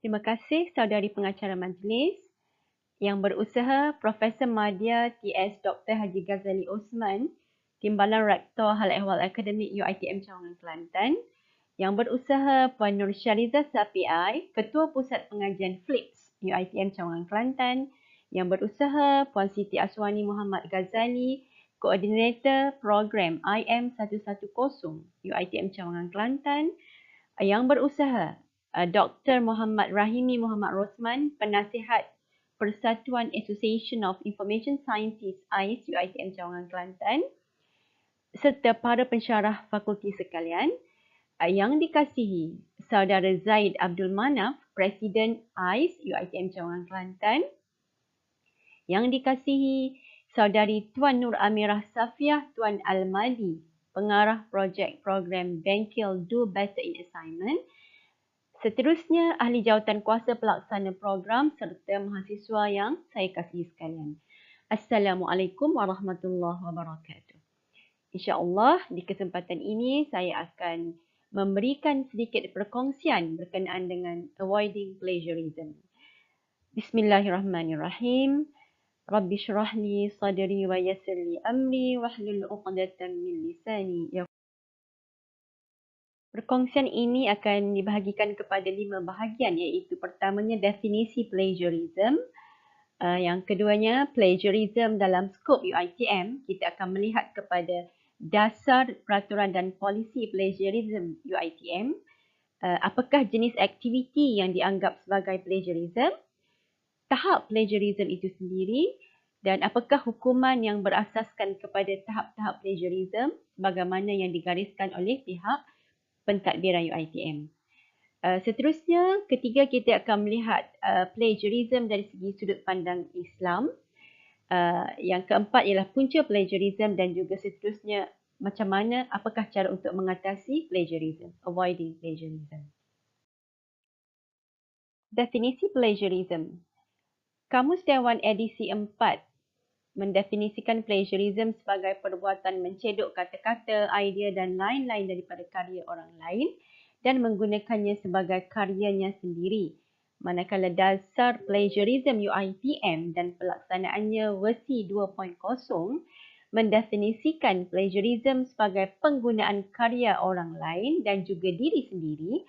Terima kasih saudari pengacara majlis yang berusaha Profesor Madya TS Dr. Haji Ghazali Osman, Timbalan Rektor Hal Ehwal Akademik UiTM Cawangan Kelantan, yang berusaha Puan Nur Syariza Sapiai, Ketua Pusat Pengajian FLIPS UiTM Cawangan Kelantan, yang berusaha Puan Siti Aswani Muhammad Ghazali, Koordinator Program IM110 UiTM Cawangan Kelantan, yang berusaha Dr. Muhammad Rahimi Muhammad Rosman, Penasihat Persatuan Association of Information Scientists AIS UiTM Cawangan Kelantan, serta para pensyarah fakulti sekalian, yang dikasihi Saudara Zaid Abdul Manaf, Presiden AIS UiTM Cawangan Kelantan, yang dikasihi Saudari Tuan Nur Amirah Safiah Tuan Al-Madi, Pengarah Projek Program Bengkel Do Better in Assignment. Seterusnya, ahli jawatan kuasa pelaksana program serta mahasiswa yang saya kasihi sekalian. Assalamualaikum warahmatullahi wabarakatuh. InsyaAllah di kesempatan ini saya akan memberikan sedikit perkongsian berkenaan dengan avoiding plagiarism. Bismillahirrahmanirrahim. Rabbi syrah li sadri wa yassir li amri wahlul 'uqdatam min lisani. Perkongsian ini akan dibahagikan kepada 5 bahagian, iaitu pertamanya definisi plagiarism, yang keduanya plagiarism dalam skop UiTM. Kita akan melihat kepada dasar peraturan dan polisi plagiarism UiTM, apakah jenis aktiviti yang dianggap sebagai plagiarism, tahap plagiarism itu sendiri, dan apakah hukuman yang berasaskan kepada tahap-tahap plagiarism sebagaimana yang digariskan oleh pihak pentadbiran UiTM. Seterusnya, ketiga kita akan melihat plagiarism dari segi sudut pandang Islam. Yang keempat ialah punca plagiarism dan juga seterusnya macam mana, apakah cara untuk mengatasi plagiarism, avoiding plagiarism. Definisi plagiarism. Kamus Dewan edisi 4 mendefinisikan plagiarism sebagai perbuatan mencedok kata-kata, idea dan lain-lain daripada karya orang lain dan menggunakannya sebagai karyanya sendiri. Manakala dasar plagiarism UiTM dan pelaksanaannya versi 2.0 mendefinisikan plagiarism sebagai penggunaan karya orang lain dan juga diri sendiri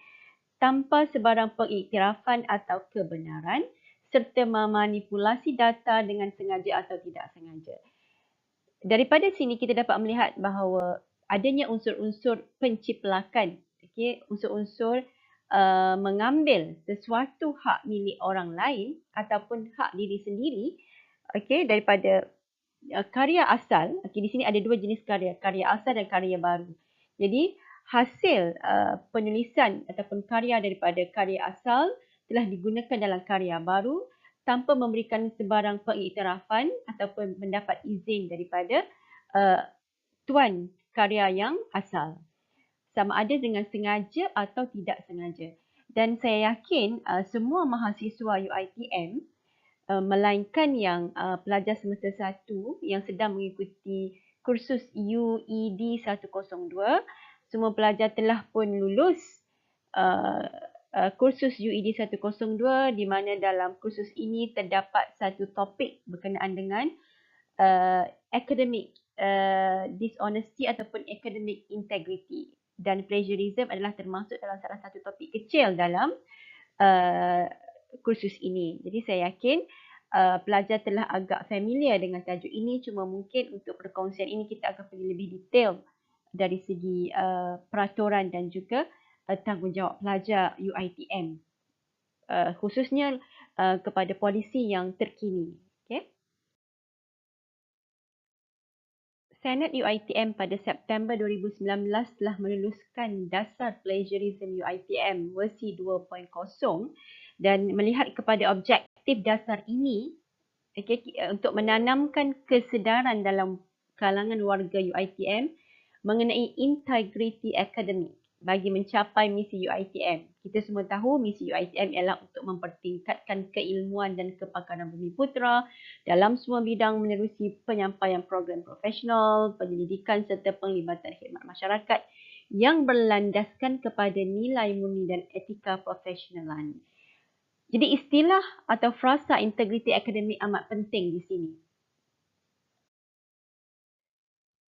tanpa sebarang pengiktirafan atau kebenaran serta memanipulasi data dengan sengaja atau tidak sengaja. Daripada sini kita dapat melihat bahawa adanya unsur-unsur penciplakan, unsur-unsur mengambil sesuatu hak milik orang lain ataupun hak diri sendiri, daripada karya asal. Di sini ada dua jenis karya asal dan karya baru. Jadi hasil penulisan ataupun karya daripada karya asal telah digunakan dalam karya baru tanpa memberikan sebarang pengiktirafan ataupun mendapat izin daripada tuan karya yang asal. Sama ada dengan sengaja atau tidak sengaja. Dan saya yakin semua mahasiswa UiTM, melainkan yang pelajar semester 1 yang sedang mengikuti kursus UED 102, semua pelajar telah pun lulus kursus UED 102, di mana dalam kursus ini terdapat satu topik berkenaan dengan academic dishonesty ataupun academic integrity, dan plagiarism adalah termasuk dalam salah satu topik kecil dalam kursus ini. Jadi saya yakin pelajar telah agak familiar dengan tajuk ini, cuma mungkin untuk perkongsian ini kita akan pergi lebih detail dari segi peraturan dan juga tanggungjawab pelajar UiTM, khususnya kepada polisi yang terkini. Senat UiTM pada September 2019 telah meluluskan dasar plagiarism UiTM versi 2.0 dan melihat kepada objektif dasar ini untuk menanamkan kesedaran dalam kalangan warga UiTM mengenai integriti akademik bagi mencapai misi UiTM. Kita semua tahu misi UiTM ialah untuk mempertingkatkan keilmuan dan kepakaran Bumiputera dalam semua bidang menerusi penyampaian program profesional, penyelidikan serta penglibatan khidmat masyarakat yang berlandaskan kepada nilai murni dan etika profesionalan. Jadi istilah atau frasa integriti akademik amat penting di sini.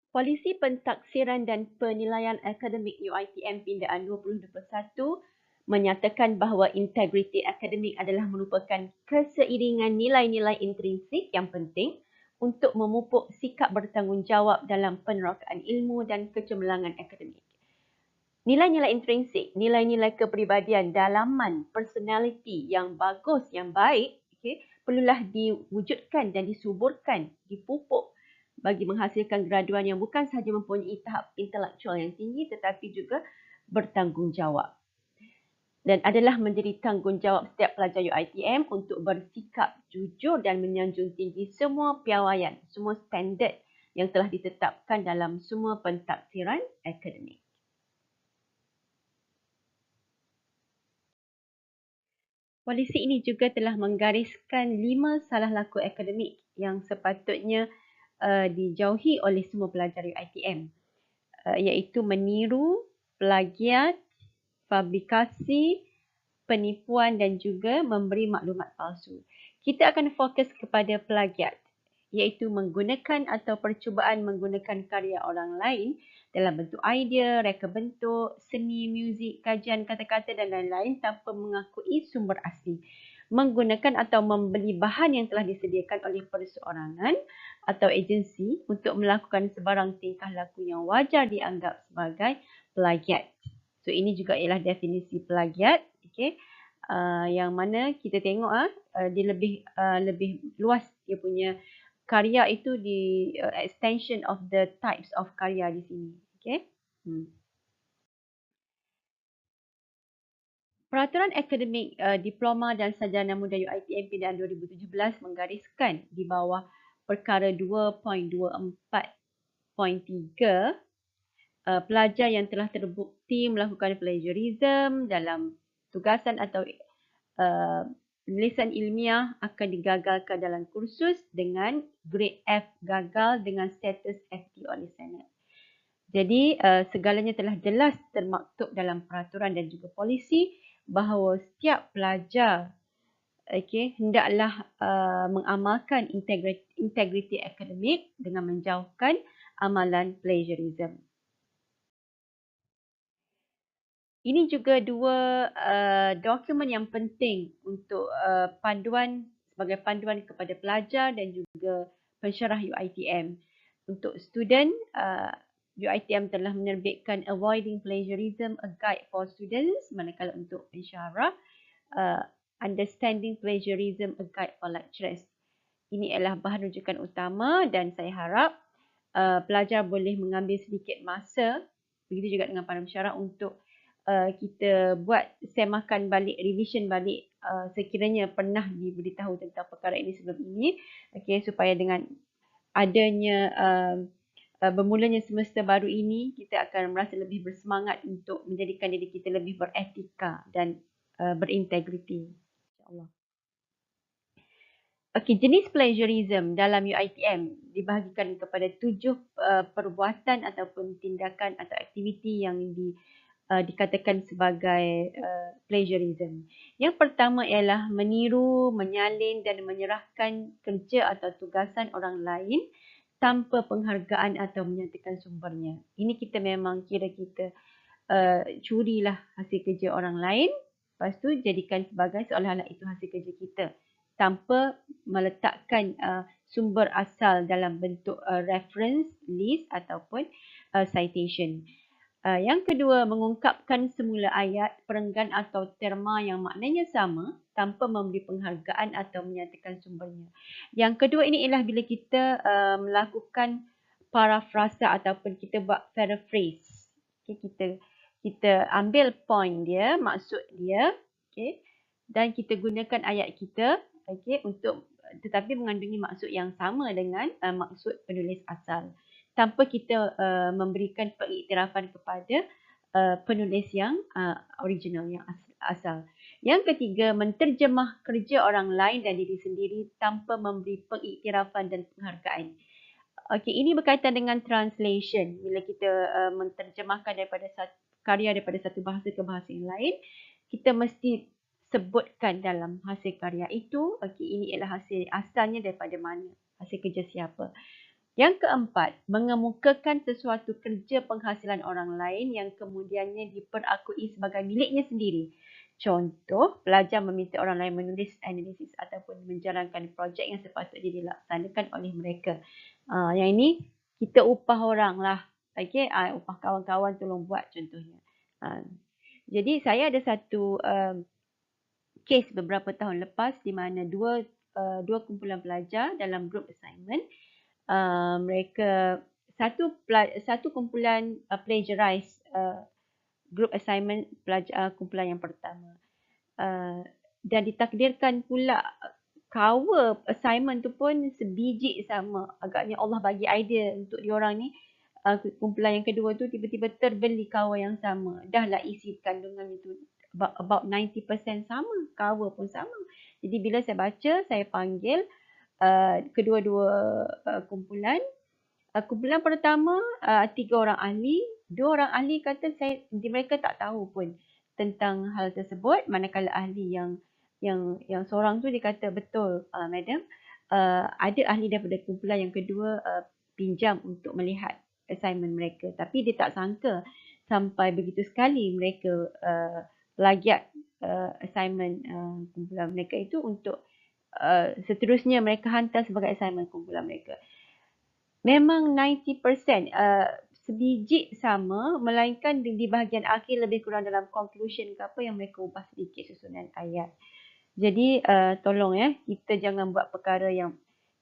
Polisi Pentaksiran dan Penilaian Akademik UiTM Pindaan 2021 menyatakan bahawa integriti akademik adalah merupakan keseiringan nilai-nilai intrinsik yang penting untuk memupuk sikap bertanggungjawab dalam penerokaan ilmu dan kecemerlangan akademik. Nilai-nilai intrinsik, nilai-nilai kepribadian, dalaman, personality yang bagus, yang baik, perlulah diwujudkan dan disuburkan, dipupuk bagi menghasilkan graduan yang bukan sahaja mempunyai tahap intelektual yang tinggi tetapi juga bertanggungjawab. Dan adalah menjadi tanggungjawab setiap pelajar UiTM untuk bersikap jujur dan menyanjung tinggi semua piawaian, semua standard yang telah ditetapkan dalam semua pentaksiran akademik. Polisi ini juga telah menggariskan 5 salah laku akademik yang sepatutnya dijauhi oleh semua pelajar UiTM, iaitu meniru, plagiat, fabrikasi, penipuan dan juga memberi maklumat palsu. Kita akan fokus kepada plagiat, iaitu menggunakan atau percubaan menggunakan karya orang lain dalam bentuk idea, reka bentuk, seni, muzik, kajian kata-kata dan lain-lain tanpa mengakui sumber asli. Menggunakan atau membeli bahan yang telah disediakan oleh perseorangan atau agensi untuk melakukan sebarang tingkah laku yang wajar dianggap sebagai plagiat. So ini juga ialah definisi plagiat, okey. Yang mana kita tengok dia lebih luas dia punya karya itu di extension of the types of karya di sini, okey. Peraturan Akademik Diploma dan Sarjana Muda UiTM Pindaan 2017 menggariskan di bawah perkara 2.24.3 pelajar yang telah terbukti melakukan plagiarism dalam tugasan atau penulisan ilmiah akan digagalkan dalam kursus dengan grade F gagal dengan status FT oleh Senat. Jadi segalanya telah jelas termaktub dalam peraturan dan juga polisi bahawa setiap pelajar hendaklah mengamalkan integriti akademik dengan menjauhkan amalan plagiarism. Ini juga dua dokumen yang penting untuk panduan sebagai panduan kepada pelajar dan juga pensyarah UiTM. Untuk student, UiTM telah menerbitkan Avoiding Plagiarism, A Guide for Students, manakala untuk pensyarah, Understanding Plagiarism, A Guide for Lecturers. Ini adalah bahan rujukan utama dan saya harap pelajar boleh mengambil sedikit masa, begitu juga dengan para pensyarah untuk kita buat semakan balik, revision balik sekiranya pernah diberitahu tentang perkara ini sebelum ini, supaya dengan adanya bermulanya semester baru ini, kita akan merasa lebih bersemangat untuk menjadikan diri kita lebih beretika dan berintegriti. InsyaAllah. Okey, jenis plagiarism dalam UiTM dibahagikan kepada 7 perbuatan ataupun tindakan atau aktiviti yang dikatakan sebagai plagiarism. Yang pertama ialah meniru, menyalin dan menyerahkan kerja atau tugasan orang lain tanpa penghargaan atau menyatakan sumbernya. Ini kita memang kira kita curilah hasil kerja orang lain, lepas tu jadikan sebagai seolah-olah itu hasil kerja kita tanpa meletakkan sumber asal dalam bentuk reference, list ataupun citation. Yang kedua, mengungkapkan semula ayat, perenggan atau terma yang maknanya sama tanpa memberi penghargaan atau menyatakan sumbernya. Yang kedua ini ialah bila kita melakukan parafrasa ataupun kita buat paraphrase. Kita ambil point dia, maksud dia, dan kita gunakan ayat kita, untuk tetapi mengandungi maksud yang sama dengan maksud penulis asal, tanpa kita memberikan pengiktirafan kepada penulis yang original, yang asal. Yang ketiga, menterjemah kerja orang lain dan diri sendiri tanpa memberi pengiktirafan dan penghargaan. Okey, ini berkaitan dengan translation. Bila kita menterjemahkan daripada karya daripada satu bahasa ke bahasa yang lain, kita mesti sebutkan dalam hasil karya itu, okey, ini ialah hasil asalnya daripada mana, hasil kerja siapa. Yang keempat, mengemukakan sesuatu kerja penghasilan orang lain yang kemudiannya diperakui sebagai miliknya sendiri. Contoh, pelajar meminta orang lain menulis analisis ataupun menjalankan projek yang sepatutnya dilaksanakan oleh mereka. Yang ini kita upah orang lah. Okey, upah kawan-kawan tolong buat contohnya. Jadi saya ada satu kes beberapa tahun lepas di mana dua kumpulan pelajar dalam group assignment, mereka satu kumpulan plagiarize group assignment kumpulan yang pertama, dan ditakdirkan pula cover assignment tu pun sebiji sama. Agaknya Allah bagi idea untuk diorang ni, kumpulan yang kedua tu tiba-tiba terbeli cover yang sama. Dah lah isi kandungan itu about 90% sama, cover pun sama. Jadi bila saya baca, saya panggil kedua-dua kumpulan. Kumpulan pertama, 3 orang ahli. 2 orang ahli kata mereka tak tahu pun tentang hal tersebut, manakala ahli yang seorang tu dia kata betul, madam, ada ahli daripada kumpulan yang kedua pinjam untuk melihat assignment mereka, tapi dia tak sangka sampai begitu sekali mereka plagiat assignment kumpulan mereka itu untuk seterusnya mereka hantar sebagai assignment kumpulan mereka. Memang 90% sebiji sama, melainkan di bahagian akhir lebih kurang dalam conclusion ke apa yang mereka ubah sedikit susunan ayat. Jadi tolong kita jangan buat perkara yang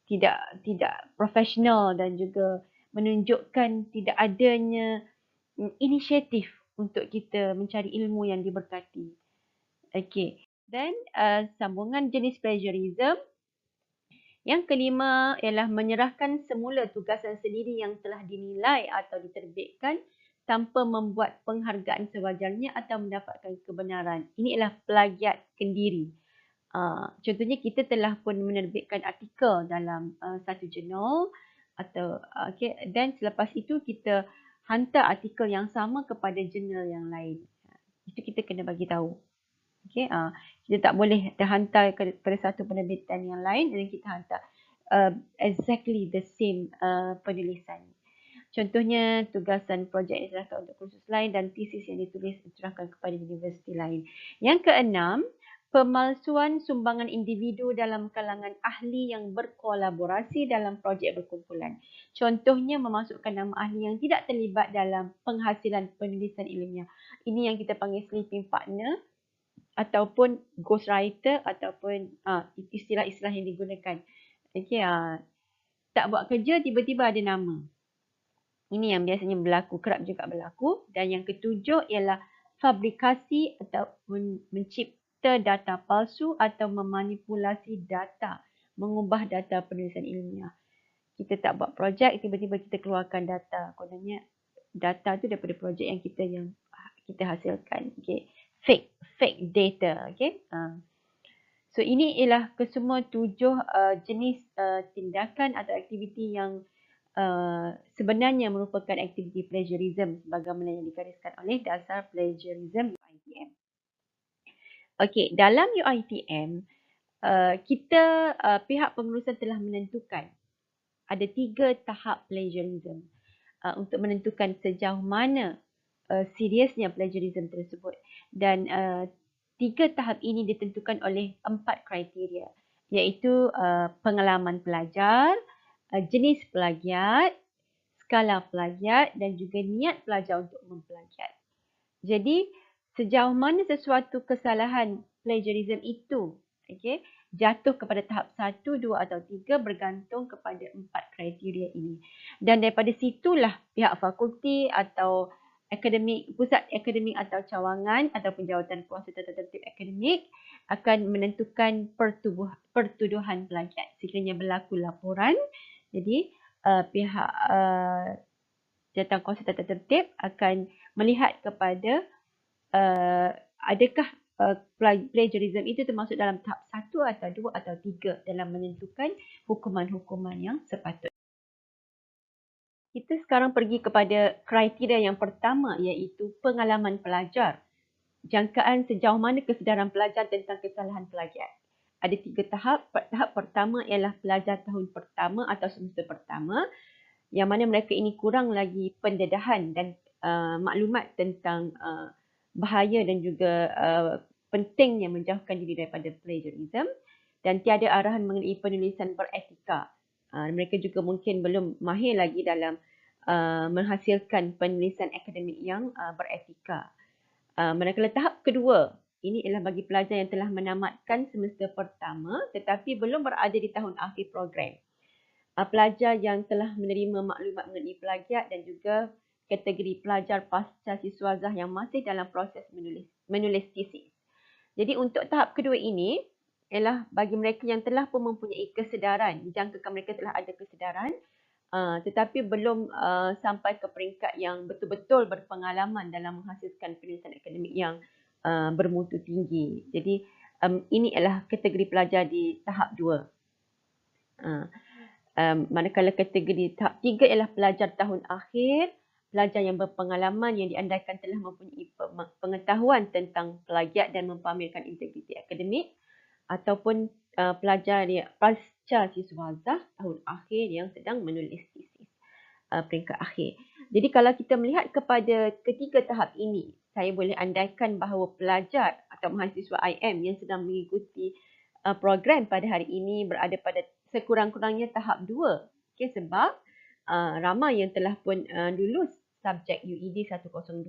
tidak profesional dan juga menunjukkan tidak adanya inisiatif untuk kita mencari ilmu yang diberkati. Okey. Dan sambungan jenis plagiarism. Yang kelima ialah menyerahkan semula tugasan sendiri yang telah dinilai atau diterbitkan tanpa membuat penghargaan sewajarnya atau mendapatkan kebenaran. Ini ialah plagiat kendiri. Contohnya kita telah pun menerbitkan artikel dalam satu jurnal atau dan selepas itu kita hantar artikel yang sama kepada jurnal yang lain. Itu kita kena bagi tahu. Okey, kita tak boleh hantar kepada satu penerbitan yang lain dan kita hantar exactly the same penulisan. Contohnya tugasan projek diserahkan untuk kursus lain dan tesis yang ditulis diserahkan kepada universiti lain. Yang keenam, pemalsuan sumbangan individu dalam kalangan ahli yang berkolaborasi dalam projek berkumpulan. Contohnya memasukkan nama ahli yang tidak terlibat dalam penghasilan penulisan ilmiah. Ini yang kita panggil sleeping partner ataupun ghostwriter ataupun istilah-istilah yang digunakan. Okey, tak buat kerja tiba-tiba ada nama. Ini yang biasanya berlaku, kerap juga berlaku. Dan yang ketujuh ialah fabrikasi ataupun mencipta data palsu atau memanipulasi data, mengubah data penulisan ilmiah. Kita tak buat projek, tiba-tiba kita keluarkan data. Kononnya data tu daripada projek yang kita hasilkan. Okey. Fake data. Okay. So ini ialah kesemua 7 jenis tindakan atau aktiviti yang sebenarnya merupakan aktiviti plagiarism sebagaimana yang digariskan oleh dasar plagiarism UiTM. Okey, dalam UiTM kita pihak pengurusan telah menentukan ada 3 tahap plagiarism untuk menentukan sejauh mana seriusnya plagiarism tersebut. Dan 3 tahap ini ditentukan oleh 4 kriteria, iaitu pengalaman pelajar, jenis plagiat, skala plagiat dan juga niat pelajar untuk memplagiat. Jadi sejauh mana sesuatu kesalahan plagiarism itu jatuh kepada tahap 1, 2 atau 3 bergantung kepada 4 kriteria ini. Dan daripada situlah pihak fakulti atau pusat akademik atau cawangan ataupun jawatan kuasa tata tertib akademik akan menentukan pertuduhan plagiat. Sekiranya berlaku laporan, jadi pihak jawatan kuasa tata tertib akan melihat kepada adakah plagiarism itu termasuk dalam tahap 1 atau 2 atau 3 dalam menentukan hukuman-hukuman yang sepatutnya. Kita sekarang pergi kepada kriteria yang pertama, iaitu pengalaman pelajar. jangkaan sejauh mana kesedaran pelajar tentang kesalahan plagiat. Ada 3 tahap. Tahap pertama ialah pelajar tahun pertama atau semester pertama, yang mana mereka ini kurang lagi pendedahan dan maklumat tentang bahaya dan juga pentingnya menjauhkan diri daripada plagiarism, dan tiada arahan mengenai penulisan beretika. Mereka juga mungkin belum mahir lagi dalam menghasilkan penulisan akademik yang beretika. Manakala tahap kedua, ini ialah bagi pelajar yang telah menamatkan semester pertama tetapi belum berada di tahun akhir program. Pelajar yang telah menerima maklumat mengenai plagiat dan juga kategori pelajar pasca siswazah yang masih dalam proses menulis tesis. Jadi untuk tahap kedua ini ialah bagi mereka yang telah pun mempunyai kesedaran, dijangkakan mereka telah ada kesedaran, tetapi belum sampai ke peringkat yang betul-betul berpengalaman dalam menghasilkan penulisan akademik yang bermutu tinggi. Jadi ini adalah kategori pelajar di tahap 2. Manakala kategori tahap 3 ialah pelajar tahun akhir, pelajar yang berpengalaman yang diandaikan telah mempunyai pengetahuan tentang plagiat dan mempamerkan integriti akademik, ataupun pelajar yang pasca siswazah tahun akhir yang sedang menulis tesis peringkat akhir. Jadi kalau kita melihat kepada ketiga tahap ini, saya boleh andaikan bahawa pelajar atau mahasiswa IM yang sedang mengikuti program pada hari ini berada pada sekurang-kurangnya tahap 2. Okay, sebab ramai yang telah pun lulus subjek UED 102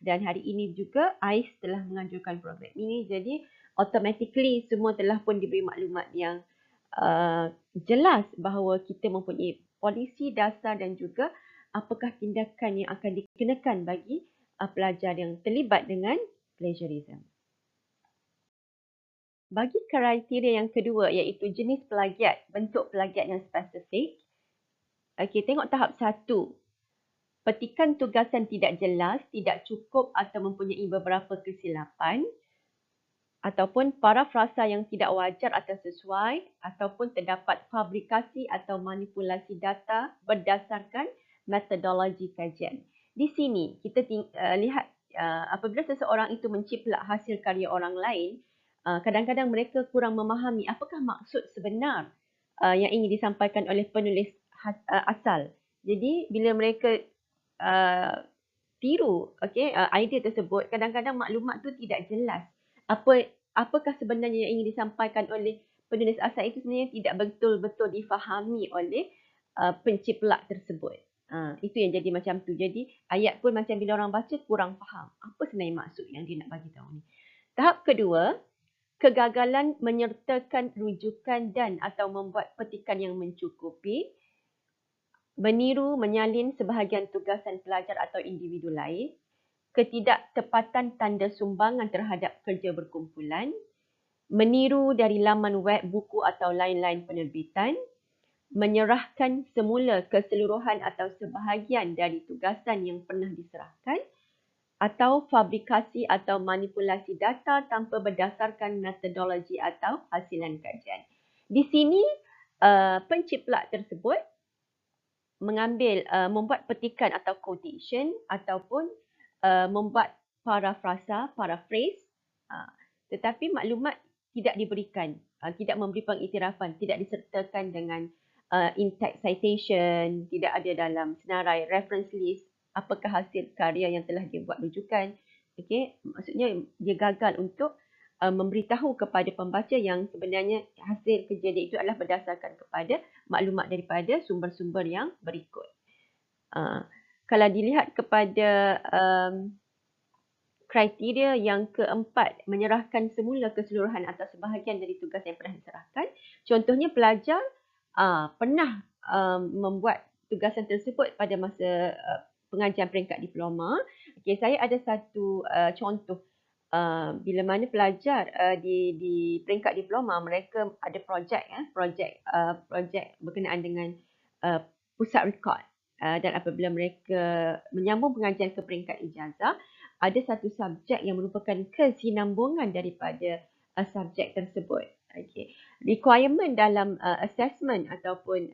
dan hari ini juga AIS telah menganjurkan program ini. Jadi automatically semua telah pun diberi maklumat yang jelas bahawa kita mempunyai polisi dasar dan juga apakah tindakan yang akan dikenakan bagi pelajar yang terlibat dengan plagiarism. Bagi kriteria yang kedua iaitu jenis plagiat, bentuk plagiat yang spesifik. Okey, tengok tahap 1. Petikan tugasan tidak jelas, tidak cukup atau mempunyai beberapa kesilapan, ataupun parafrasa yang tidak wajar atau sesuai, ataupun terdapat fabrikasi atau manipulasi data berdasarkan metodologi kajian. Di sini kita lihat apabila seseorang itu menciplak hasil karya orang lain, kadang-kadang mereka kurang memahami apakah maksud sebenar yang ingin disampaikan oleh penulis asal. Jadi bila mereka tiru idea tersebut, kadang-kadang maklumat tu tidak jelas. Apakah sebenarnya yang ingin disampaikan oleh penulis asal itu sebenarnya tidak betul-betul difahami oleh penciplak tersebut. Itu yang jadi macam tu. Jadi ayat pun macam bila orang baca kurang faham. Apa sebenarnya maksud yang dia nak bagi tahu ni. Tahap kedua, kegagalan menyertakan rujukan dan atau membuat petikan yang mencukupi, meniru, menyalin sebahagian tugasan pelajar atau individu lain, ketidaktepatan tanda sumbangan terhadap kerja berkumpulan, meniru dari laman web, buku atau lain-lain penerbitan, menyerahkan semula keseluruhan atau sebahagian dari tugasan yang pernah diserahkan, atau fabrikasi atau manipulasi data tanpa berdasarkan metodologi atau hasilan kajian. Di sini penciplak tersebut mengambil membuat petikan atau quotation ataupun membuat paraphrase, tetapi maklumat tidak diberikan, tidak memberi pengiktirafan, tidak disertakan dengan in-text citation, tidak ada dalam senarai reference list apakah hasil karya yang telah dia buat rujukan. Okey, maksudnya dia gagal untuk memberitahu kepada pembaca yang sebenarnya hasil kerja dia itu adalah berdasarkan kepada maklumat daripada sumber-sumber yang berikut. Kalau dilihat kepada kriteria yang keempat, menyerahkan semula keseluruhan atau sebahagian dari tugas yang pernah diserahkan. Contohnya pelajar pernah membuat tugasan tersebut pada masa pengajian peringkat diploma. Okay, saya ada satu contoh bila mana pelajar di peringkat diploma mereka ada projek berkenaan dengan pusat rekod, dan apabila mereka menyambung pengajian ke peringkat ijazah, ada satu subjek yang merupakan kesinambungan daripada subjek tersebut. Okay. Requirement dalam assessment ataupun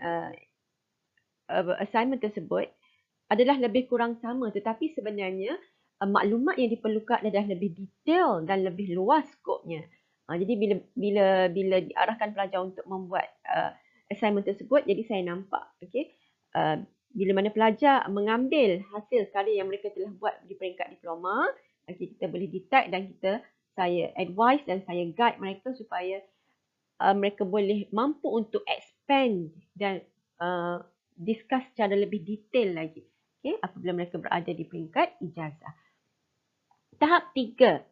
assignment tersebut adalah lebih kurang sama, tetapi sebenarnya maklumat yang diperlukan adalah lebih detail dan lebih luas skopnya. Jadi bila diarahkan pelajar untuk membuat assignment tersebut, jadi saya nampak, bila mana pelajar mengambil hasil karya yang mereka telah buat di peringkat diploma, kita boleh detect dan saya advise dan saya guide mereka supaya mereka boleh mampu untuk expand dan discuss secara lebih detail lagi. Apabila mereka berada di peringkat ijazah. Tahap 3.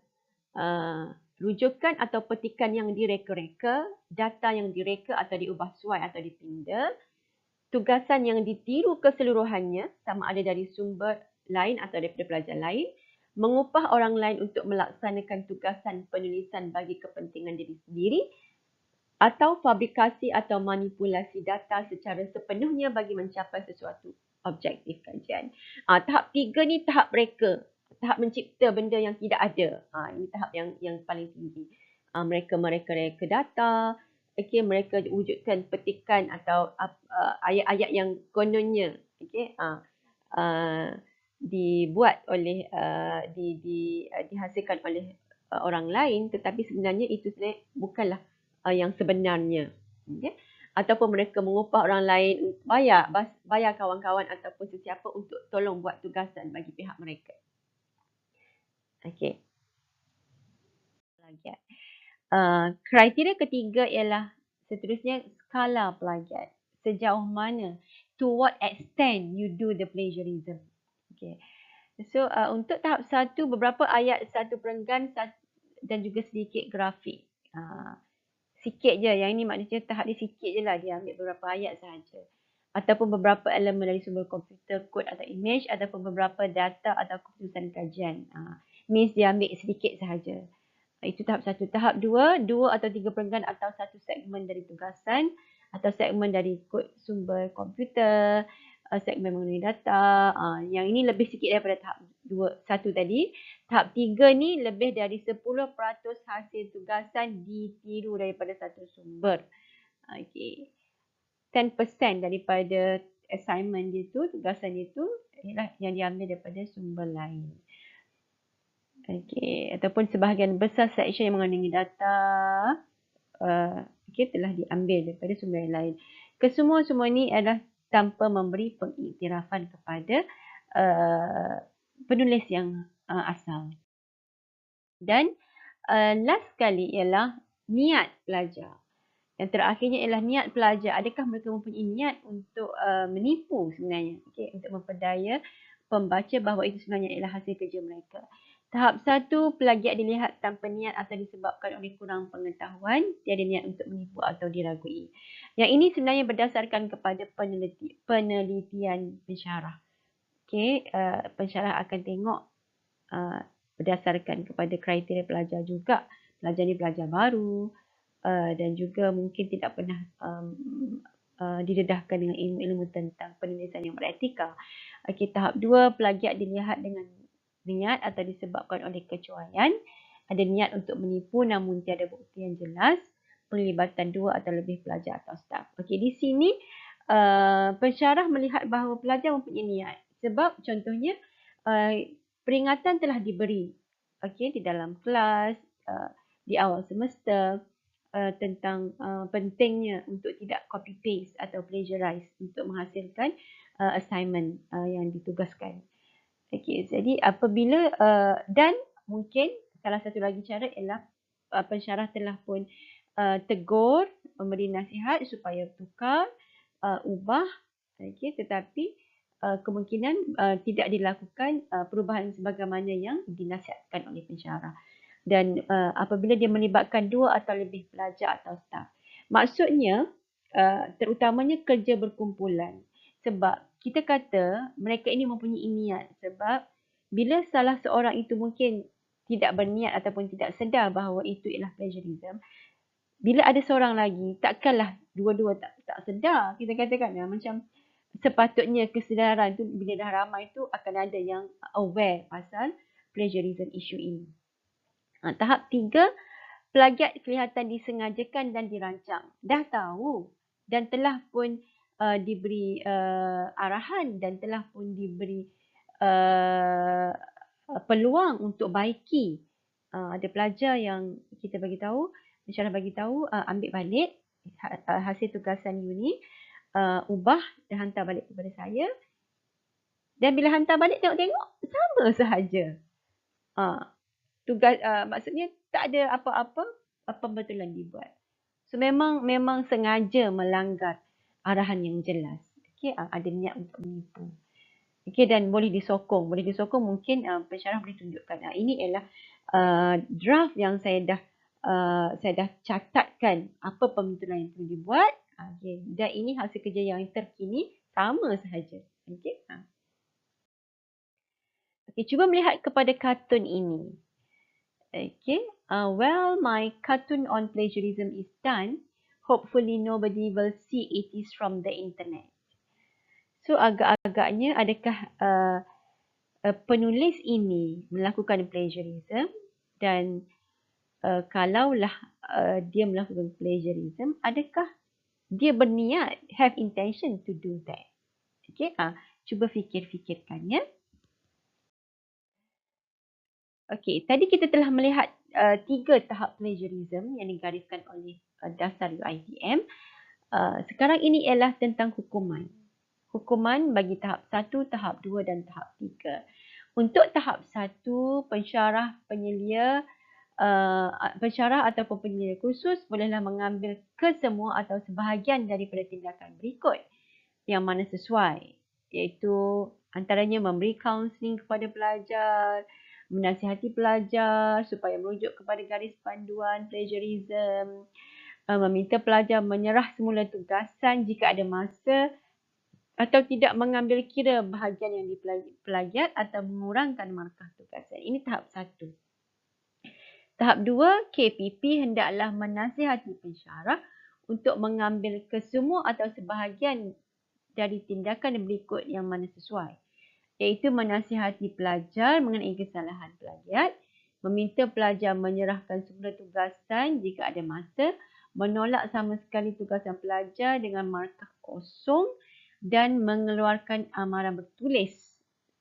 Rujukan atau petikan yang direka-reka, data yang direka atau diubah suai atau dipinda, tugasan yang ditiru keseluruhannya sama ada dari sumber lain atau daripada pelajar lain, mengupah orang lain untuk melaksanakan tugasan penulisan bagi kepentingan diri sendiri, atau fabrikasi atau manipulasi data secara sepenuhnya bagi mencapai sesuatu objektif kajian. Tahap 3 ni tahap reka, tahap mencipta benda yang tidak ada. Ini tahap yang paling tinggi. Mereka reka data, mereka wujudkan petikan atau ayat-ayat yang kononnya dibuat oleh dihasilkan oleh orang lain, tetapi sebenarnya itu sebenarnya bukanlah yang sebenarnya. Ataupun mereka mengupah orang lain, bayar kawan-kawan ataupun sesiapa untuk tolong buat tugasan bagi pihak mereka. Plagiat. Kriteria ketiga ialah seterusnya skala plagiat. Sejauh mana, to what extent you do the plagiarism. So untuk tahap 1, beberapa ayat, satu perenggan dan juga sedikit grafik. Sikit je, yang ini maknanya tahap dia sikit je lah, dia ambil beberapa ayat sahaja. Ataupun beberapa elemen dari sumber komputer, kod atau image, ataupun beberapa data atau keputusan kajian. Means dia ambil sedikit sahaja. Itu tahap 1. Tahap 2, 2 atau 3 perenggan atau satu segmen dari tugasan atau segmen dari kod sumber komputer, segmen mengenai data. Yang ini lebih sikit daripada tahap 1 tadi. Tahap 3 ni lebih dari 10% hasil tugasan ditiru daripada satu sumber. 10% daripada assignment dia tu, tugasan dia tu ialah yang diambil daripada sumber lain. Ataupun sebahagian besar section yang mengandungi data telah diambil daripada sumber yang lain. Kesemua ni adalah tanpa memberi pengiktirafan kepada penulis yang asal. Dan last sekali ialah niat pelajar. Yang terakhirnya ialah niat pelajar. Adakah mereka mempunyai niat untuk menipu sebenarnya? Untuk memperdaya pembaca bahawa itu sebenarnya ialah hasil kerja mereka. Tahap 1, plagiat dilihat tanpa niat atau disebabkan oleh kurang pengetahuan, tiada niat untuk menipu atau diragui. Yang ini sebenarnya berdasarkan kepada penelitian pensyarah. Pensyarah akan tengok berdasarkan kepada kriteria pelajar juga. Pelajar ni pelajar baru dan juga mungkin tidak pernah didedahkan dengan ilmu-ilmu tentang penulisan yang beretika. Tahap 2, plagiat dilihat dengan niat atau disebabkan oleh kecuaian. Ada niat untuk menipu namun tiada bukti yang jelas. Penglibatan 2 atau lebih pelajar atau staf. Di sini pensyarah melihat bahawa pelajar mempunyai niat. Sebab contohnya peringatan telah diberi di dalam kelas, di awal semester tentang pentingnya untuk tidak copy paste atau plagiarize untuk menghasilkan assignment yang ditugaskan. Jadi apabila dan mungkin salah satu lagi cara ialah pensyarah telah pun tegur, memberi nasihat supaya tukar, ubah, tetapi kemungkinan tidak dilakukan perubahan sebagaimana yang dinasihatkan oleh pensyarah. Dan apabila dia melibatkan 2 atau lebih pelajar atau staf. Maksudnya terutamanya kerja berkumpulan. Sebab kita kata mereka ini mempunyai niat. Sebab bila salah seorang itu mungkin tidak berniat ataupun tidak sedar bahawa itu ialah plagiarism, bila ada seorang lagi, takkanlah dua-dua tak sedar. Kita katakan macam sepatutnya kesedaran tu bila dah ramai tu akan ada yang aware pasal plagiarism issue ini. Tahap 3, plagiat kelihatan disengajakan dan dirancang. Dah tahu dan telah pun diberi arahan dan telah pun diberi peluang untuk baiki. Ada pelajar yang kita bagi tahu, pensyarah bagi tahu, ambil balik hasil tugasan you ni, ubah dan hantar balik kepada saya. Dan bila hantar balik tengok-tengok sama sahaja. Tugas maksudnya tak ada apa-apa pembetulan dibuat. So memang sengaja melanggar arahan yang jelas. Okey, ada niat untuk menipu. Okey, dan boleh disokong mungkin pensyarah boleh tunjukkan. Ini ialah draft yang saya dah catatkan apa pembetulan yang perlu dibuat. Okay. Dan ini hasil kerja yang terkini sama sahaja. Okey. Okey, cuba melihat kepada kartun ini. Okay. Well, my cartoon on plagiarism is done. Hopefully nobody will see it is from the internet. So agak-agaknya adakah penulis ini melakukan plagiarism, dan kalaulah dia melakukan plagiarism, adakah dia berniat, have intention to do that? Okay, cuba fikir-fikirkan ya. Okay, tadi kita telah melihat 3 tahap plagiarism yang digariskan oleh dasar UiTM. Sekarang ini ialah tentang hukuman. Hukuman bagi tahap 1, tahap 2 dan tahap 3. Untuk tahap 1, pensyarah ataupun penyelia kursus bolehlah mengambil kesemua atau sebahagian daripada tindakan berikut yang mana sesuai, iaitu antaranya memberi kaunseling kepada pelajar, menasihati pelajar supaya merujuk kepada garis panduan plagiarism, meminta pelajar menyerah semula tugasan jika ada masa, atau tidak mengambil kira bahagian yang dipelagiat atau mengurangkan markah tugasan. Ini tahap 1. Tahap 2, KPP hendaklah menasihati pensyarah untuk mengambil kesemua atau sebahagian dari tindakan berikut yang mana sesuai, iaitu menasihati pelajar mengenai kesalahan plagiat, meminta pelajar menyerahkan semula tugasan jika ada masa, menolak sama sekali tugasan pelajar dengan markah kosong dan mengeluarkan amaran bertulis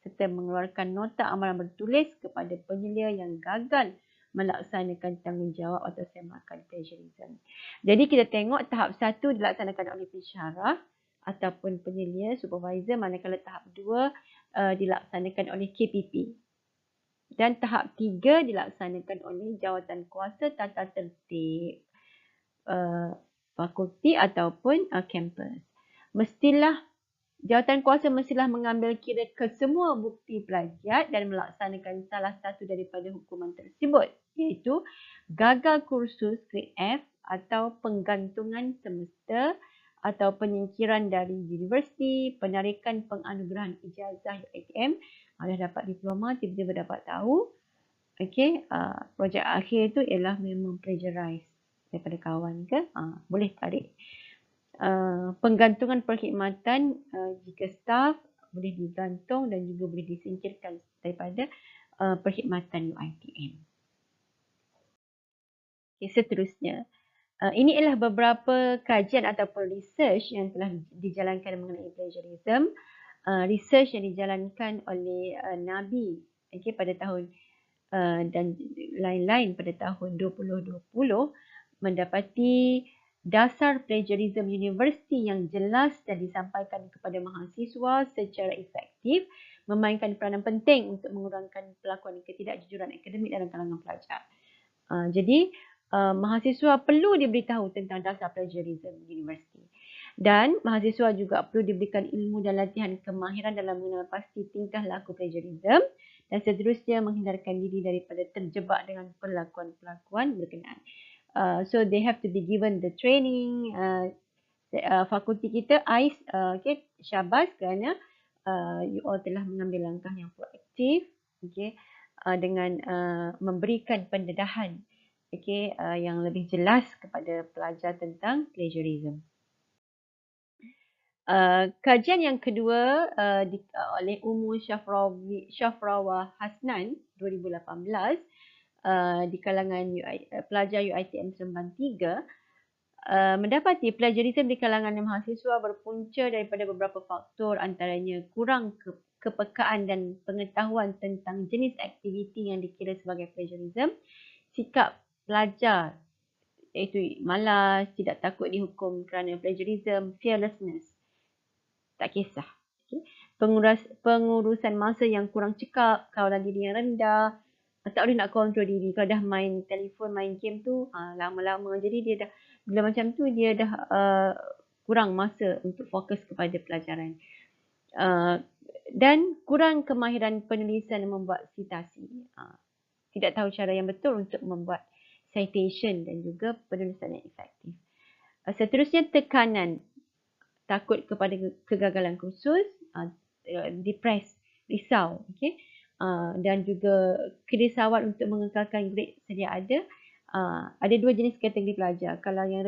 serta mengeluarkan nota amaran bertulis kepada penyelia yang gagal melaksanakan tanggungjawab atau semakan plagiarism. Jadi kita tengok tahap 1 dilaksanakan oleh pensyarah ataupun penyelia, supervisor, manakala tahap 2 dilaksanakan oleh KPP. Dan tahap 3 dilaksanakan oleh jawatan kuasa tata tertib fakulti ataupun kampus. Jawatan kuasa mestilah mengambil kira kesemua bukti plagiat dan melaksanakan salah satu daripada hukuman tersebut, iaitu gagal kursus grade F atau penggantungan semester atau penyingkiran dari universiti, penarikan penganugerahan ijazah UiTM. Dah dapat diploma, tiba-tiba dapat tahu projek akhir itu ialah memang plagiarize daripada kawan ke, boleh tarik. Penggantungan perkhidmatan jika staf boleh digantung dan juga boleh disingkirkan daripada perkhidmatan UiTM. Seterusnya, ini adalah beberapa kajian ataupun research yang telah dijalankan mengenai plagiarism. Research yang dijalankan oleh Nabi pada tahun dan lain-lain pada tahun 2020 mendapati dasar plagiarism universiti yang jelas dan disampaikan kepada mahasiswa secara efektif memainkan peranan penting untuk mengurangkan pelakuan ketidakjujuran akademik dalam kalangan pelajar. Jadi mahasiswa perlu diberitahu tentang dasar plagiarism universiti, dan mahasiswa juga perlu diberikan ilmu dan latihan kemahiran dalam mengenal pasti tingkah laku plagiarism dan seterusnya menghindarkan diri daripada terjebak dengan perlakuan-perlakuan berkenaan. So they have to be given the training. Fakulti kita AIS, syabas kerana you all telah mengambil langkah yang proaktif dengan memberikan pendedahan yang lebih jelas kepada pelajar tentang plagiarism. Kajian yang kedua oleh Ummu Syafrawah Hasnan 2018 di kalangan pelajar UiTM Seremban 3 mendapati plagiarism di kalangan mahasiswa berpunca daripada beberapa faktor, antaranya kurang kepekaan dan pengetahuan tentang jenis aktiviti yang dikira sebagai plagiarism, sikap pelajar iaitu malas, tidak takut dihukum kerana plagiarism, fearlessness, tak kisah. Okay. Pengurusan masa yang kurang cekap, kawalan diri yang rendah, tak boleh nak kontrol diri. Kalau dah main telefon, main game tu lama-lama, jadi dia dah, bila macam tu dia dah kurang masa untuk fokus kepada pelajaran. Dan kurang kemahiran penulisan dan membuat citasi. Tidak tahu cara yang betul untuk membuat citation dan juga penulisan yang efektif. Seterusnya, tekanan. Takut kepada kegagalan kursus, depres, risau. Okay? Dan juga kerisauan untuk mengekalkan grade sedia ada. Ada dua jenis kategori pelajar. Kalau yang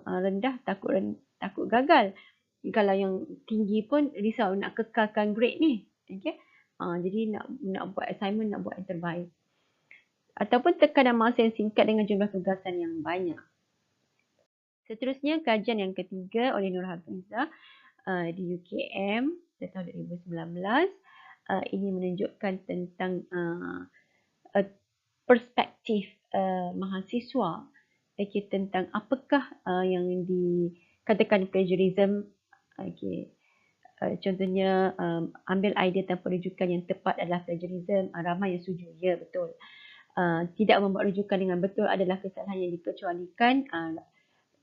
rendah, takut gagal. Kalau yang tinggi pun risau nak kekalkan grade ni. Okay? Jadi nak buat assignment, nak buat yang terbaik. Ataupun tekanan masa yang singkat dengan jumlah tugasan yang banyak. Seterusnya, kajian yang ketiga oleh Nur Hafizah di UKM tahun 2019. Ini menunjukkan tentang perspektif mahasiswa tentang apakah yang dikatakan plagiarism. Contohnya, ambil idea tanpa rujukan yang tepat adalah plagiarism. Ramai yang setuju, ya betul. Tidak membuat rujukan dengan betul adalah kesalahan yang dikecualikan.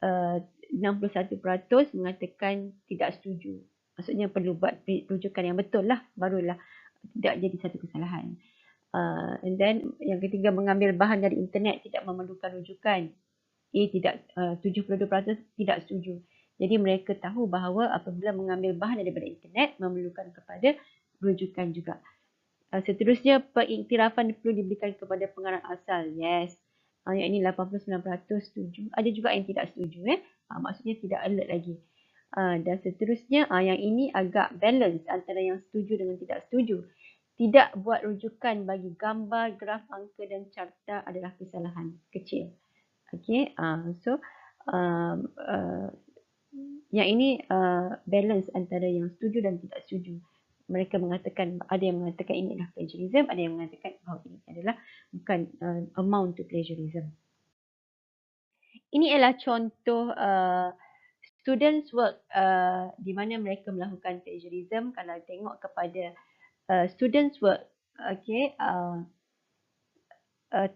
61% mengatakan tidak setuju. Maksudnya perlu buat rujukan yang betul lah, barulah tidak jadi satu kesalahan. And then yang ketiga, mengambil bahan dari internet tidak memerlukan rujukan. Tidak, 72% tidak setuju. Jadi mereka tahu bahawa apabila mengambil bahan daripada internet memerlukan kepada rujukan juga. Seterusnya, pengiktirafan perlu diberikan kepada pengarang asal. Yes. Yang ini 89% setuju. Ada juga yang tidak setuju. Maksudnya tidak alert lagi. Dan seterusnya, yang ini agak balance antara yang setuju dengan tidak setuju. Tidak buat rujukan bagi gambar, graf, angka dan carta adalah kesalahan kecil. Okay. Yang ini balance antara yang setuju dan tidak setuju. Mereka mengatakan, ada yang mengatakan ini adalah plagiarism, ada yang mengatakan bahawa ini adalah bukan amount to plagiarism. Ini adalah contoh students work di mana mereka melakukan plagiarism. Kalau tengok kepada students work, okay,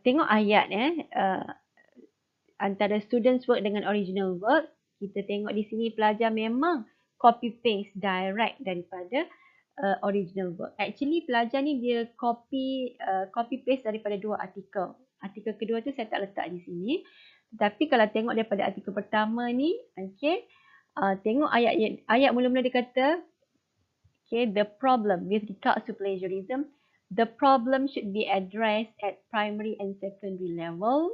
tengok ayat antara students work dengan original work. Kita tengok di sini pelajar memang copy paste direct daripada original work. Actually pelajar ni dia copy paste daripada dua artikel. Artikel kedua tu saya tak letak di sini. Tapi kalau tengok daripada artikel pertama ni, okay, tengok ayat mula-mula dia kata, okay, the problem with regards to plagiarism, the problem should be addressed at primary and secondary level.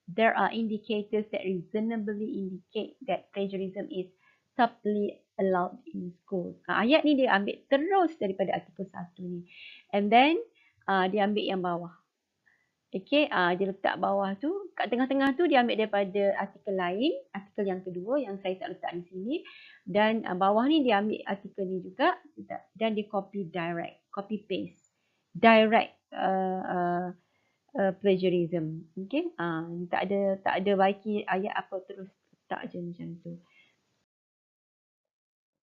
There are indicators that reasonably indicate that plagiarism is subtly allowed in school. Ayat ni dia ambil terus daripada artikel 1 ni. And then dia ambil yang bawah. Okay, dia letak bawah tu. Kat tengah-tengah tu dia ambil daripada artikel lain. Artikel yang kedua yang saya tak letak di sini. Dan bawah ni dia ambil artikel ni juga. Dan dia copy direct. Copy paste. Direct plagiarism. Okay, tak ada baiki ayat apa terus letak je macam tu.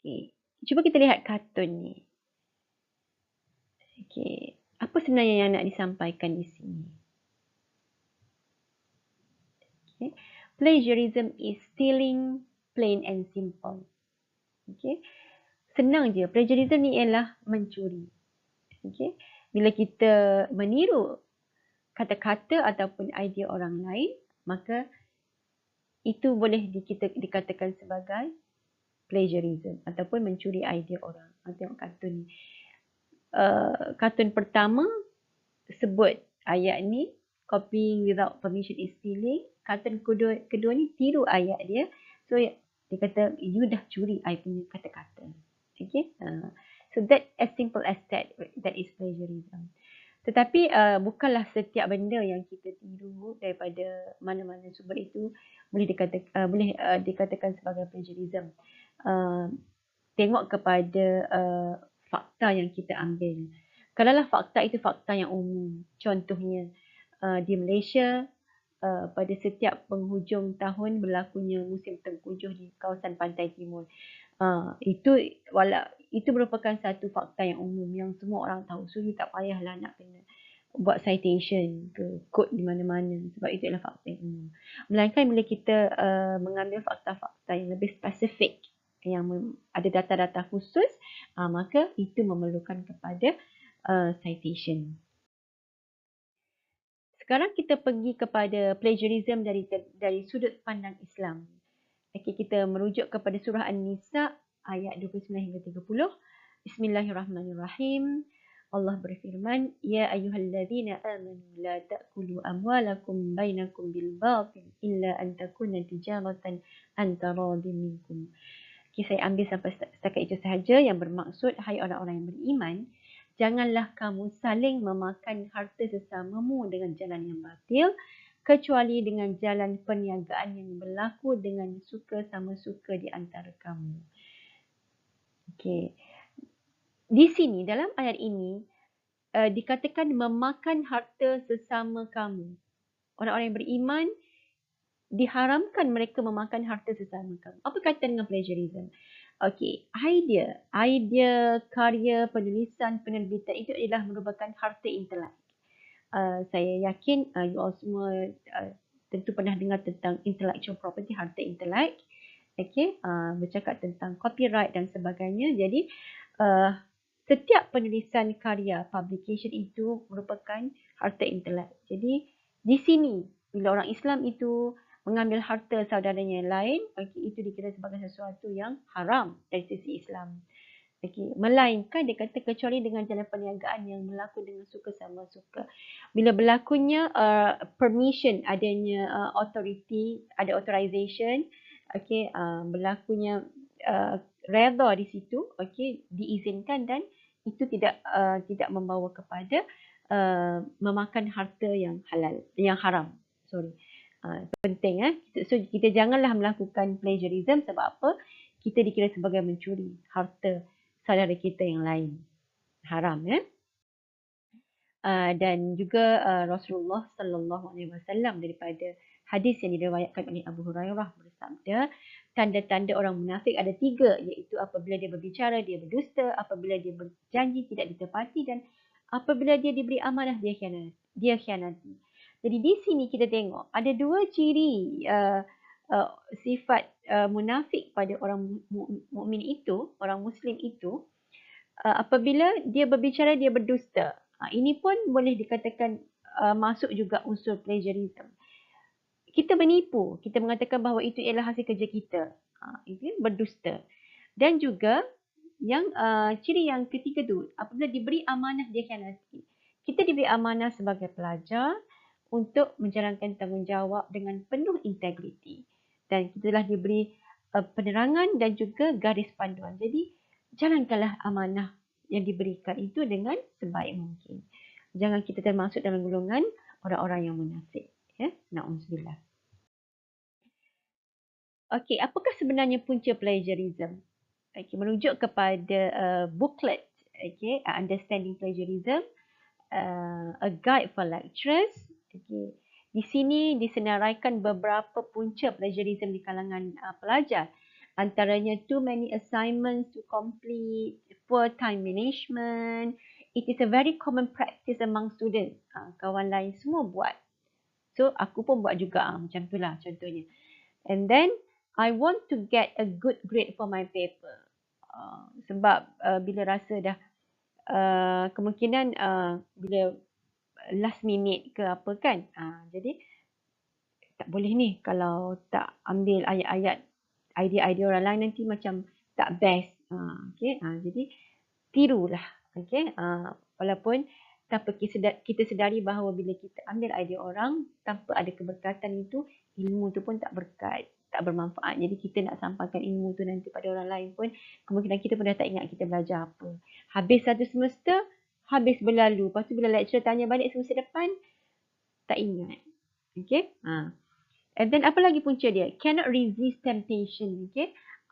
Okay. Cuba kita lihat kartun ni. Okay. Apa sebenarnya yang nak disampaikan di sini? Okay. Plagiarism is stealing, plain and simple. Okay. Senang je. Plagiarism ni ialah mencuri. Okay. Bila kita meniru kata-kata ataupun idea orang lain, maka itu boleh dikatakan sebagai plagiarism ataupun mencuri idea orang. Tengok kartun ni. Kartun pertama sebut ayat ni, copying without permission is stealing. Kartun kedua ni tiru ayat dia. So dia kata, you dah curi I punya kata-kata. Okay. So that as simple as that is plagiarism. Tetapi bukanlah setiap benda yang kita tiru daripada mana-mana sumber itu boleh dikatakan sebagai plagiarism. Tengok kepada fakta yang kita ambil. Kalaulah fakta itu fakta yang umum, contohnya di Malaysia pada setiap penghujung tahun berlakunya musim tengkujuh di kawasan pantai timur. Itu merupakan satu fakta yang umum yang semua orang tahu. So you tak payahlah nak kena buat citation ke kod di mana-mana sebab itu adalah fakta yang umum. Melainkan bila kita mengambil fakta-fakta yang lebih spesifik yang ada data-data khusus, maka itu memerlukan kepada citation. Sekarang kita pergi kepada plagiarism dari sudut pandang Islam. Okay, kita merujuk kepada surah An-Nisa ayat 29 hingga 30. Bismillahirrahmanirrahim. Allah berfirman, Ya ayyuhalladzina amanu la ta'kulu amwalakum bainakum bil batil illa an takuna tijaratan an taradin minkum. Okay, saya ambil sampai setakat itu sahaja yang bermaksud, hai orang-orang yang beriman, janganlah kamu saling memakan harta sesamamu dengan jalan yang batil, kecuali dengan jalan perniagaan yang berlaku dengan suka sama suka di antara kamu. Okey. Di sini, dalam ayat ini, dikatakan memakan harta sesama kamu. Orang-orang yang beriman, diharamkan mereka memakan harta sesama kamu. Apa kaitan dengan plagiarism? Okey, idea, karya, penulisan, penerbitan itu adalah merupakan harta intelek. Saya yakin you all semua tentu pernah dengar tentang intellectual property, harta intelek. Okey, bercakap tentang copyright dan sebagainya. Jadi, setiap penulisan karya, publication itu merupakan harta intelek. Jadi, di sini, bila orang Islam itu mengambil harta saudaranya yang lain, itu dikira sebagai sesuatu yang haram dari sisi Islam. Melainkan dia kata kecuali dengan jalan perniagaan yang berlaku dengan suka sama suka. Bila berlakunya permission, adanya authority, ada authorization, berlakunya redha di situ, diizinkan dan itu tidak membawa kepada memakan harta yang halal, yang haram. Penting so kita janganlah melakukan plagiarism. Sebab apa? Kita dikira sebagai mencuri harta saudara kita yang lain. Haram dan juga Rasulullah sallallahu alaihi wasallam daripada hadis yang diriwayatkan oleh Abu Hurairah bersabda, tanda-tanda orang munafik ada 3, iaitu apabila dia berbicara dia berdusta, apabila dia berjanji tidak ditepati, dan apabila dia diberi amanah dia khianati. Jadi di sini kita tengok ada 2 ciri sifat munafik pada orang mukmin itu, orang muslim itu, apabila dia berbicara dia berdusta. Ini pun boleh dikatakan masuk juga unsur plagiarism. Kita menipu, kita mengatakan bahawa itu ialah hasil kerja kita. Itu berdusta. Dan juga yang ciri yang ketiga tu, apabila diberi amanah dia khianati. Kita diberi amanah sebagai pelajar untuk menjalankan tanggungjawab dengan penuh integriti. Dan kita telah diberi penerangan dan juga garis panduan. Jadi, jalankanlah amanah yang diberikan itu dengan sebaik mungkin. Jangan kita termasuk dalam golongan orang-orang yang munafik. Na'udzubillah. Okey, apakah sebenarnya punca plagiarism? Merujuk kepada booklet, Understanding Plagiarism, a guide for lecturers. Di sini disenaraikan beberapa punca plagiarism di kalangan pelajar. Antaranya too many assignments to complete, poor time management. It is a very common practice among students. Kawan lain semua buat. So, aku pun buat juga macam itulah contohnya. And then, I want to get a good grade for my paper. Sebab bila rasa dah kemungkinan bila last minute ke apa kan. Jadi tak boleh ni kalau tak ambil ayat-ayat idea-idea orang lain nanti macam tak best. Jadi tirulah. Walaupun tanpa kita sedari bahawa bila kita ambil idea orang tanpa ada keberkatan itu, ilmu tu pun tak berkat, tak bermanfaat. Jadi kita nak sampaikan ilmu tu nanti pada orang lain pun kemungkinan kita pun dah tak ingat kita belajar apa. Habis satu semester, habis berlalu. Lepas tu bila lecturer tanya balik semester depan, tak ingat. And then apa lagi punca dia? Cannot resist temptation.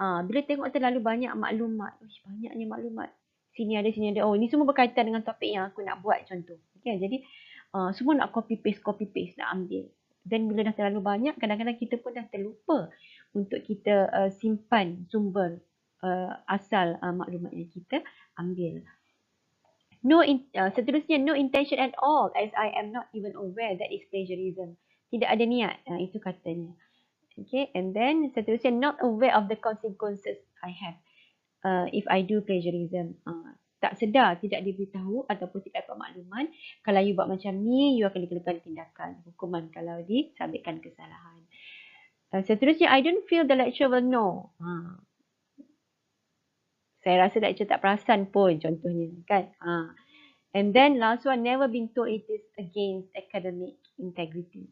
Bila tengok terlalu banyak maklumat, banyaknya maklumat. sini ada. Oh, ini semua berkaitan dengan topik yang aku nak buat contoh. Okay, jadi semua nak copy paste nak ambil. Dan bila dah terlalu banyak, kadang-kadang kita pun dah terlupa untuk kita simpan sumber asal maklumat yang kita ambil. Seterusnya, no intention at all as I am not even aware that is plagiarism. Tidak ada niat, itu katanya. Okay, and then seterusnya, not aware of the consequences I have if I do plagiarism. Tak sedar, tidak diberitahu ataupun tidak dapat makluman. Kalau you buat macam ni, you akan dikenakan tindakan hukuman kalau disabitkan kesalahan. Seterusnya, I don't feel the lecturer will know. Saya rasa lecturer tak perasan pun contohnya, kan? And then last one, never been told it is against academic integrity.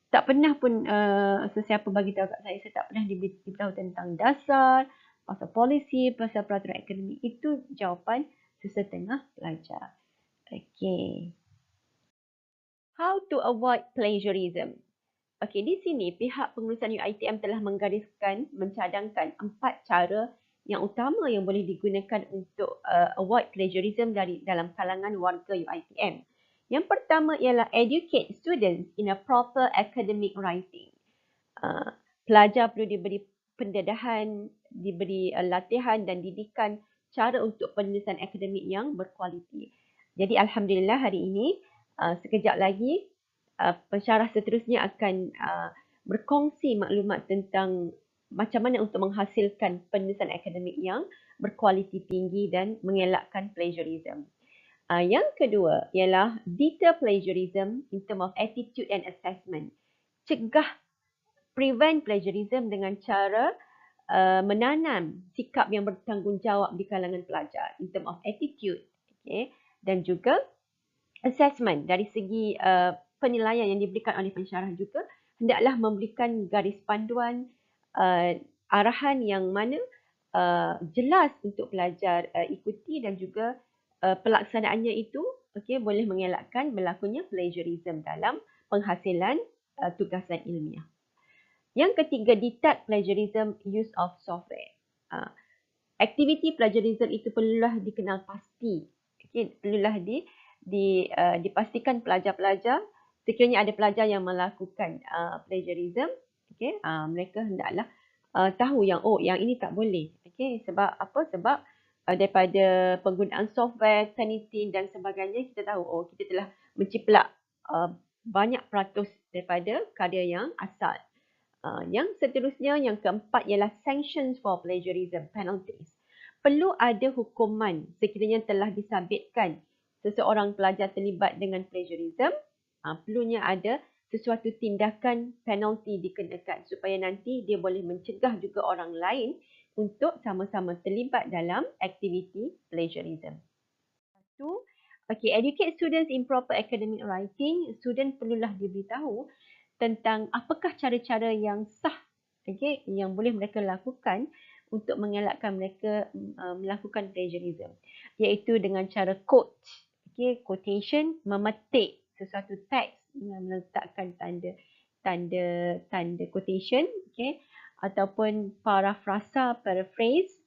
Tak pernah pun sesiapa bagi tahu kat saya tak pernah diberitahu tentang dasar, pasal polisi, pasal peraturan akademik. Itu jawapan sesetengah pelajar. Okay. How to avoid plagiarism? Okay, di sini pihak pengurusan UiTM telah mencadangkan 4 cara yang utama yang boleh digunakan untuk avoid plagiarism dalam kalangan warga UiTM. Yang pertama ialah educate students in a proper academic writing. Pelajar perlu diberi pendedahan, diberi latihan dan didikan cara untuk penulisan akademik yang berkualiti. Jadi alhamdulillah hari ini sekejap lagi pensyarah seterusnya akan berkongsi maklumat tentang macam mana untuk menghasilkan penulisan akademik yang berkualiti tinggi dan mengelakkan plagiarism. Yang kedua ialah deter plagiarism in term of attitude and assessment. Cegah, prevent plagiarism dengan cara menanam sikap yang bertanggungjawab di kalangan pelajar in term of attitude, okay? Dan juga assessment dari segi penilaian yang diberikan oleh pensyarah juga hendaklah memberikan garis panduan arahan yang mana jelas untuk pelajar ikuti dan juga pelaksanaannya itu boleh mengelakkan berlakunya plagiarism dalam penghasilan tugasan ilmiah. Yang ketiga, detect plagiarism use of software. Aktiviti plagiarism itu perlulah dikenal pasti. Perlulah dipastikan pelajar-pelajar, sekiranya ada pelajar yang melakukan plagiarism, mereka hendaklah tahu yang yang ini tak boleh. Sebab apa? Sebab daripada penggunaan software, Turnitin dan sebagainya, kita tahu kita telah menciplak banyak peratus daripada karya yang asal. Yang seterusnya, yang keempat ialah sanctions for plagiarism, penalties. Perlu ada hukuman sekiranya telah disabitkan seseorang pelajar terlibat dengan plagiarism. Perlunya ada sesuatu tindakan penalti dikenakan supaya nanti dia boleh mencegah juga orang lain untuk sama-sama terlibat dalam aktiviti plagiarism. Satu, educate students in proper academic writing. Student perlulah diberitahu tentang apakah cara-cara yang sah yang boleh mereka lakukan untuk mengelakkan mereka melakukan plagiarism, iaitu dengan cara quote, quotation, memetik sesuatu teks dengan meletakkan tanda quotation, ataupun paraphrasa, paraphrase,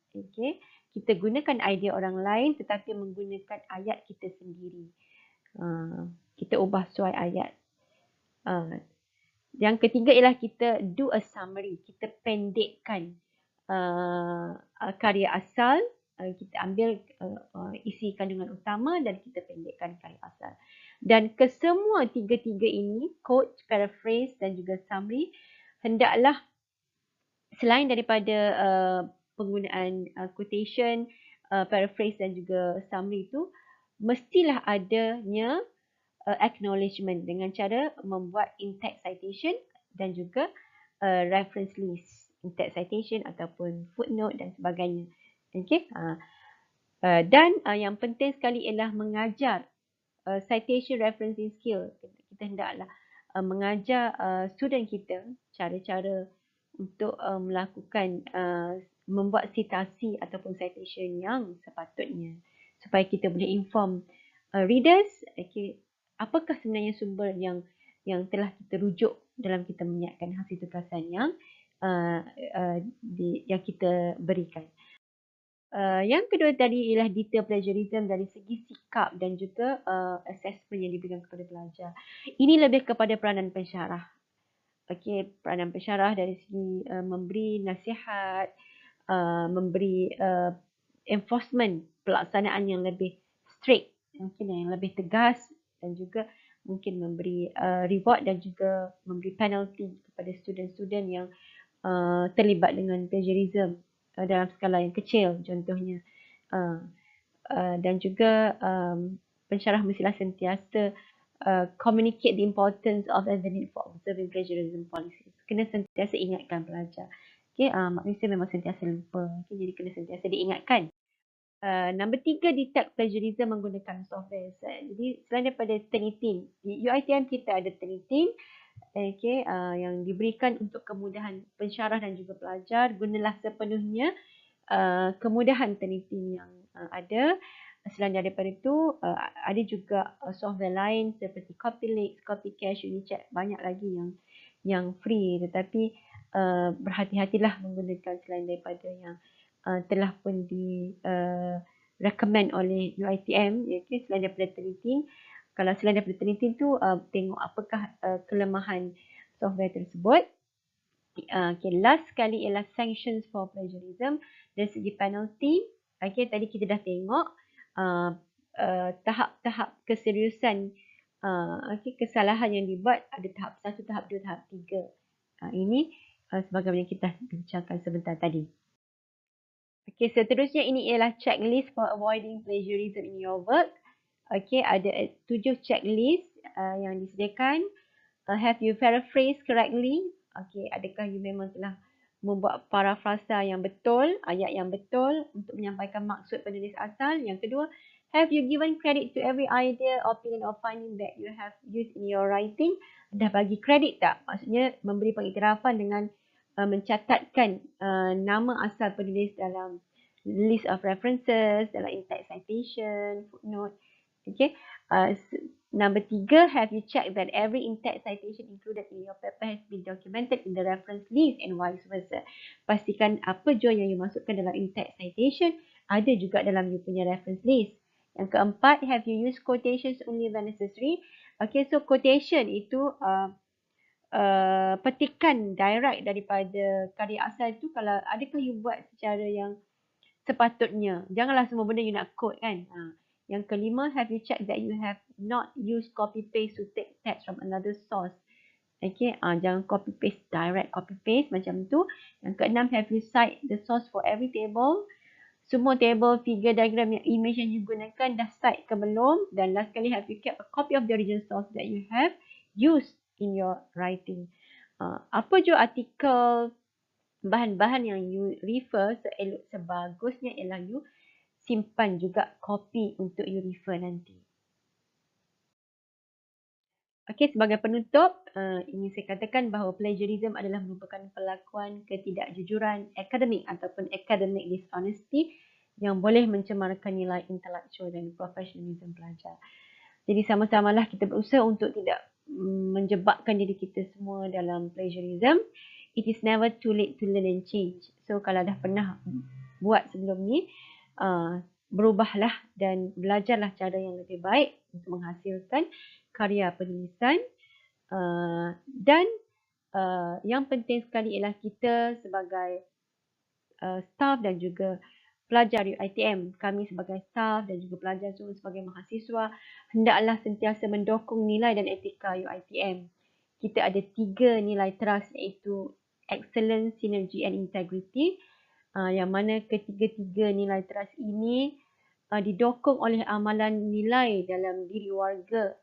kita gunakan idea orang lain tetapi menggunakan ayat kita sendiri. Kita ubah suai ayat. Yang ketiga ialah kita do a summary. Kita pendekkan karya asal. Kita ambil isi kandungan utama dan kita pendekkan karya asal. Dan kesemua tiga-tiga ini, quote, paraphrase dan juga summary, hendaklah selain daripada penggunaan quotation, paraphrase dan juga summary itu, mestilah adanya acknowledgement dengan cara membuat in-text citation dan juga reference list, in-text citation ataupun footnote dan sebagainya. Dan yang penting sekali ialah mengajar citation referencing skill. Kita hendaklah mengajar student kita cara-cara untuk melakukan membuat citasi ataupun citation yang sepatutnya supaya kita boleh inform readers apakah sebenarnya sumber yang telah kita rujuk dalam kita menyiapkan hasil tugasan yang kita berikan. Yang kedua tadi ialah detail plagiarism dari segi sikap dan juga assessment yang diberikan kepada pelajar. Ini lebih kepada peranan pensyarah. Okey, peranan pensyarah dari segi memberi nasihat, memberi enforcement, pelaksanaan yang lebih strict, mungkin yang lebih tegas, dan juga mungkin memberi reward dan juga memberi penalty kepada student-student yang terlibat dengan plagiarism dalam skala yang kecil contohnya. Uh, dan juga pensyarah mestilah sentiasa communicate the importance of and the need for observing plagiarism policies. Kena sentiasa ingatkan pelajar. Okay, manusia memang sentiasa lupa. Okay, jadi kena sentiasa diingatkan. Nombor 3, detect plagiarism menggunakan software. Jadi selain daripada Turnitin, di UiTM kita ada Turnitin, okay, yang diberikan untuk kemudahan pensyarah dan juga pelajar. Gunalah sepenuhnya kemudahan Turnitin yang ada. Selain daripada itu, ada juga software lain seperti Copylink, Copycash, Unicheck, banyak lagi yang free, tetapi berhati-hatilah menggunakan selain daripada yang telah pun di recommend oleh UiTM, okay, selain daripada Turnitin. Kalau selain daripada Turnitin tu tengok apakah kelemahan software tersebut. Okay, last sekali ialah sanctions for plagiarism dari segi penalty. Okay, tadi kita dah tengok tahap-tahap keseriusan kesalahan yang dibuat, ada tahap 1, tahap 2, tahap 3. Ini sebagaimana kita bincangkan sebentar tadi. Okay, seterusnya ini ialah checklist for avoiding plagiarism in your work. Okay, ada 7 checklist yang disediakan. Have you paraphrased correctly? Okay, adakah you memang telah membuat parafrasa yang betul, ayat yang betul untuk menyampaikan maksud penulis asal? Yang kedua, have you given credit to every idea, opinion or finding that you have used in your writing? Dah bagi kredit tak? Maksudnya memberi pengiktirafan dengan mencatatkan nama asal penulis dalam list of references, dalam in-text citation, footnote. Okay. Number 3, have you checked that every in-text citation included in your paper has been documented in the reference list and vice versa. Pastikan apa jua yang you masukkan dalam in-text citation ada juga dalam you punya reference list. Yang keempat, have you used quotations only when necessary? Okay, so quotation itu petikan direct daripada karya asal itu. Kalau adakah you buat secara yang sepatutnya, janganlah semua benda you nak quote kan. Yang kelima, have you checked that you have not used copy paste to take text from another source? Okay, jangan copy paste, direct copy paste macam tu. Yang keenam, have you cite the source for every table? Semua table, figure, diagram, yang image yang you gunakan dah cite ke belum? Dan last kali, have you kept a copy of the original source that you have used in your writing? Apa jua artikel, bahan-bahan yang you refer, sebagusnya ialah you simpan juga kopi untuk you refer nanti. Okey, sebagai penutup, ingin saya katakan bahawa plagiarism adalah merupakan perlakuan ketidakjujuran akademik ataupun academic dishonesty yang boleh mencemarkan nilai intelektual dan profesionalism pelajar. Jadi sama-samalah kita berusaha untuk tidak menjebakkan diri kita semua dalam plagiarism. It is never too late to learn and change. So kalau dah pernah buat sebelum ni, berubahlah dan belajarlah cara yang lebih baik untuk menghasilkan karya penulisan. Dan yang penting sekali ialah kita sebagai staff dan juga pelajar UiTM, kami sebagai staff dan juga pelajar semua sebagai mahasiswa, hendaklah sentiasa mendokong nilai dan etika UiTM. Kita ada 3 nilai trust iaitu excellence, synergy and integrity. Yang mana ketiga-tiga nilai trust ini didokong oleh amalan nilai dalam diri warga,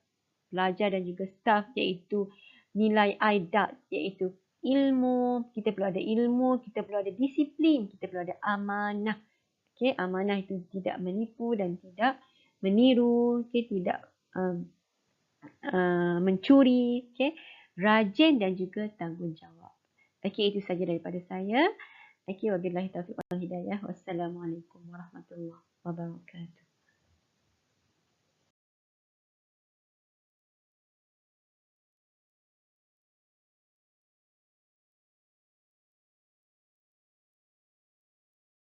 pelajar dan juga staff, iaitu nilai IDAT, iaitu ilmu, kita perlu ada ilmu, kita perlu ada disiplin, kita perlu ada amanah. Okay, amanah itu tidak menipu dan tidak meniru, okay, tidak mencuri, okay, rajin dan juga tanggungjawab. Okay, itu saja daripada saya. Wabillahi taufiq wal hidayah. Wassalamualaikum warahmatullahi wabarakatuh.